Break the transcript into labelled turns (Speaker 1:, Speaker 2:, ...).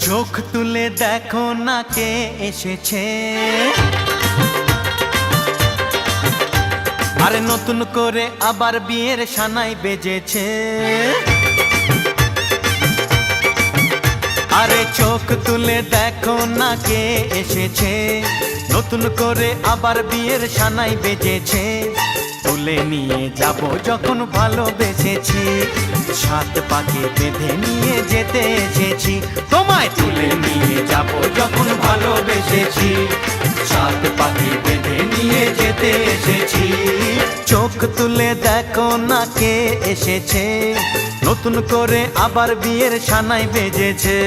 Speaker 1: চোখ তুলে দেখো না কে এসেছে, আরে নতুন করে আবার বিয়ের সানাই বেজেছে। আরে চোখ তুলে দেখো না কে এসেছে, নতুন করে আবার বিয়ের সানাই বেজেছে। তুলে নিয়ে যাব যখন ভালোবেসেছি, সাত পাকে বেঁধে নিয়ে যেতে এসেছি। তোমায় তুলে নিয়ে যাব যখন ভালোবেসেছি, সাত পাকে বেঁধে নিয়ে যেতে এসেছি। চোখ তুলে দেখো না কে এসেছে, নতুন করে আবার বিয়ের সানাই বেজেছে।